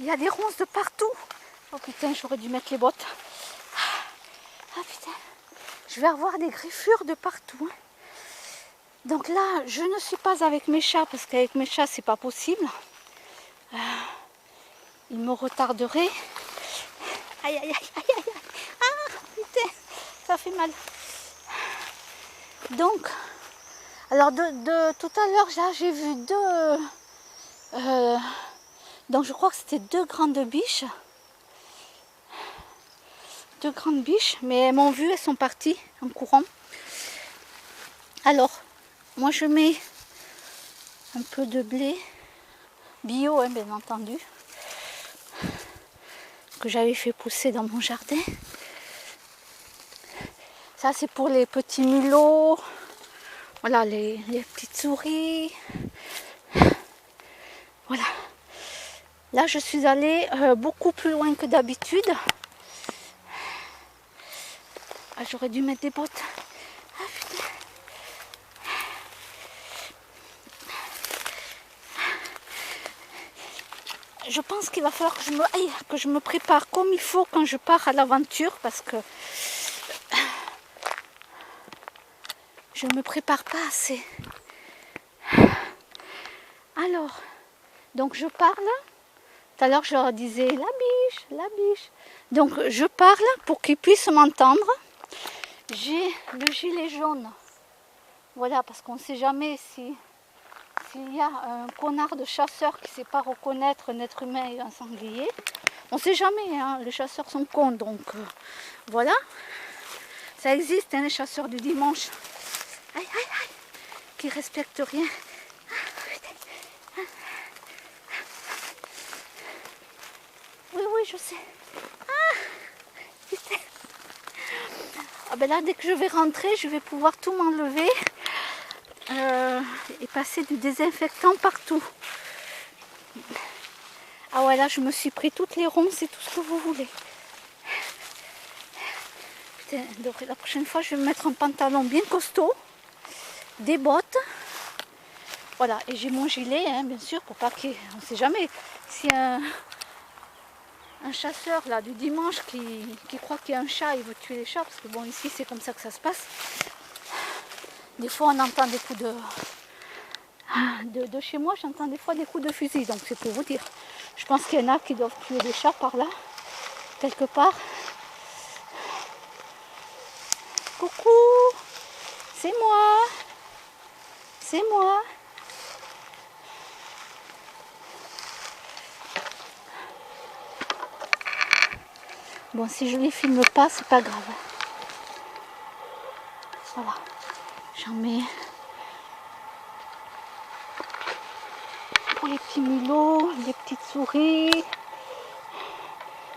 Il y a des ronces de partout. Oh putain, j'aurais dû mettre les bottes. Ah putain, je vais avoir des griffures de partout. Donc là, je ne suis pas avec mes chats parce qu'avec mes chats, c'est pas possible. Ils me retarderaient. Aïe, aïe, aïe, aïe, aïe. Ah putain, ça fait mal. Donc, alors de tout à l'heure, j'ai vu deux... donc je crois que c'était deux grandes biches. Deux grandes biches, mais elles m'ont vu, elles sont parties en courant. Alors, moi je mets un peu de blé bio, hein, bien entendu, que j'avais fait pousser dans mon jardin. Ça c'est pour les petits mulots, voilà, les petites souris. Voilà. Là je suis allée beaucoup plus loin que d'habitude. Ah, j'aurais dû mettre des bottes. Ah putain. Je pense qu'il va falloir que je me prépare comme il faut quand je pars à l'aventure, parce que je ne me prépare pas assez. Alors, donc je parle. Tout à l'heure je leur disais la biche, la biche. Donc je parle pour qu'ils puissent m'entendre. J'ai le gilet jaune. Voilà, parce qu'on ne sait jamais s'il y a un connard de chasseur qui ne sait pas reconnaître un être humain et un sanglier. On ne sait jamais, hein, les chasseurs sont cons, donc voilà. Ça existe, hein, les chasseurs du dimanche. Aïe, aïe, aïe, qui ne respectent rien. Oui, oui, je sais. Ah, putain. Ah ben là, dès que je vais rentrer, je vais pouvoir tout m'enlever et passer du désinfectant partout. Ah ouais, là, je me suis pris toutes les ronces et tout ce que vous voulez. Putain, donc la prochaine fois, je vais me mettre un pantalon bien costaud, des bottes. Voilà, et j'ai mon gilet, hein, bien sûr, pour pas qu'on ne sait jamais. Si un chasseur là du dimanche qui croit qu'il y a un chat, il veut tuer les chats, parce que bon, ici c'est comme ça que ça se passe. Des fois on entend des coups de chez moi, j'entends des fois des coups de fusil, donc c'est pour vous dire. Je pense qu'il y en a qui doivent tuer des chats par là, quelque part. Coucou, c'est moi, c'est moi. Bon, si je les filme pas, c'est pas grave. Voilà, j'en mets pour les petits mulots, les petites souris.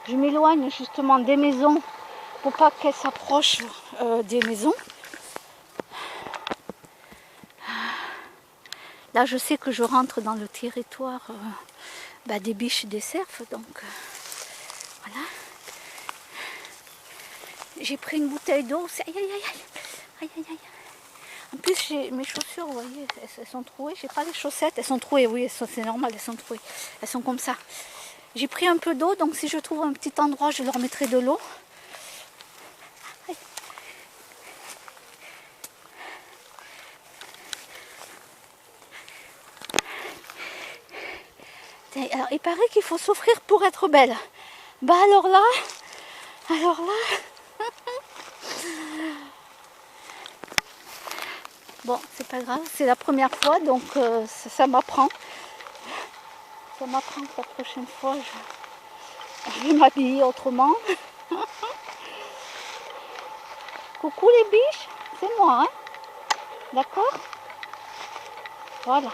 Je m'éloigne justement des maisons pour pas qu'elles s'approchent des maisons. Là, je sais que je rentre dans le territoire des biches et des cerfs, donc voilà. J'ai pris une bouteille d'eau. Aïe, aïe, aïe, aïe, aïe, aïe. En plus, j'ai mes chaussures, vous voyez, elles sont trouées. J'ai pas les chaussettes, elles sont trouées, oui, c'est normal, elles sont trouées. Elles sont comme ça. J'ai pris un peu d'eau, donc si je trouve un petit endroit, je leur mettrai de l'eau. Alors, il paraît qu'il faut s'offrir pour être belle. Bah alors là. Bon, c'est pas grave, c'est la première fois, donc ça m'apprend. Ça m'apprend que la prochaine fois, je vais m'habiller autrement. Coucou les biches, c'est moi, hein? D'accord? Voilà.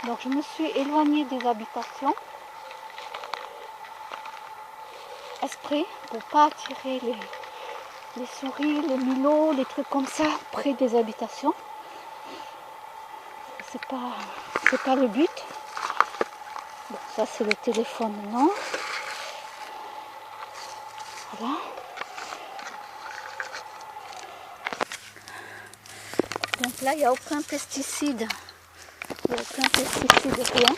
Donc je me suis éloignée des habitations. Exprès pour pas attirer les souris, les mulots, les trucs comme ça près des habitations. C'est pas le but. Bon, ça c'est le téléphone, non? Voilà. Donc là, il n'y a aucun pesticide. Il n'y a aucun pesticide, rien.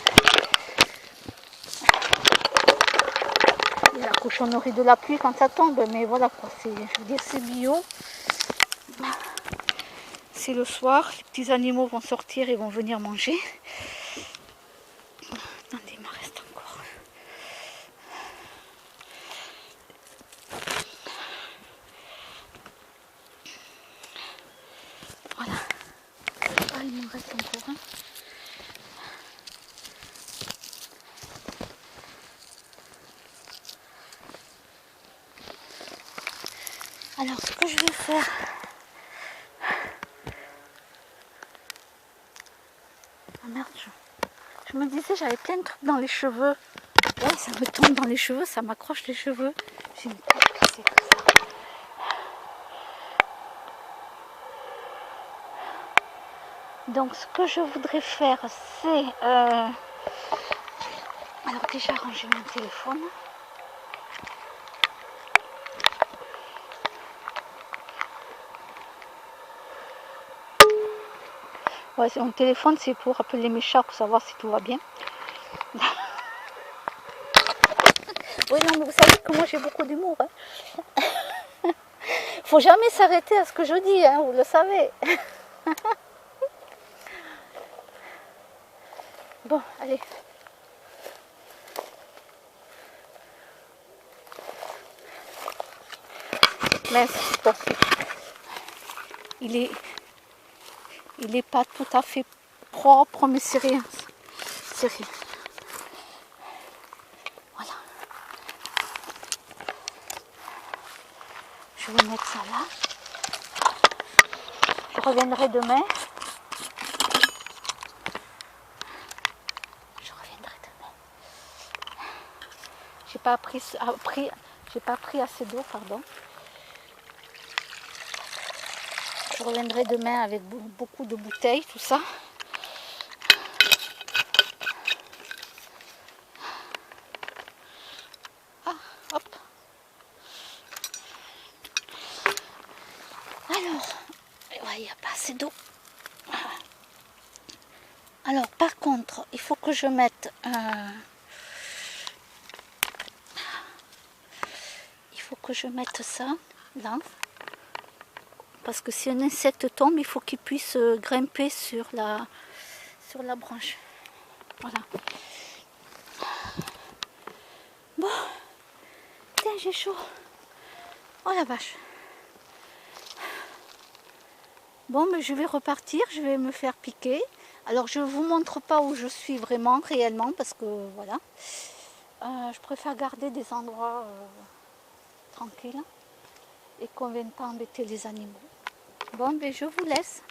cochonnerie de la pluie quand ça tombe, mais voilà quoi, je veux dire c'est bio. C'est le soir, les petits animaux vont sortir et vont venir manger. Attendez, il m'en reste encore. Voilà. Ah, il m'en reste encore un. Alors, ce que je vais faire, ah merde, je me disais, j'avais plein de trucs dans les cheveux. Ouais, ça me tombe dans les cheveux, ça m'accroche les cheveux. J'ai une tête cassée comme ça. Donc, ce que je voudrais faire, c'est... Alors, déjà, ranger mon téléphone. Ouais, mon téléphone, c'est pour appeler mes chats, pour savoir si tout va bien. Oui, non, mais vous savez que moi, j'ai beaucoup d'humour. Hein. Faut jamais s'arrêter à ce que je dis, hein, vous le savez. Bon, allez. Mais bon, il est pas tout à fait propre, mais c'est rien. C'est rien. Voilà. Je vais mettre ça là. Je reviendrai demain. J'ai pas pris assez d'eau, pardon. Je reviendrai demain avec beaucoup de bouteilles, tout ça. Ah, hop. Alors, ouais, il n'y a pas assez d'eau. Alors, par contre, il faut que je mette... ça, là. Parce que si un insecte tombe, il faut qu'il puisse grimper sur la branche. Voilà. Bon. Putain, j'ai chaud. Oh la vache. Bon, mais je vais repartir, je vais me faire piquer. Alors, je ne vous montre pas où je suis vraiment, réellement, parce que, voilà. Je préfère garder des endroits tranquilles et qu'on ne vienne pas embêter les animaux. Bon, mais je vous laisse.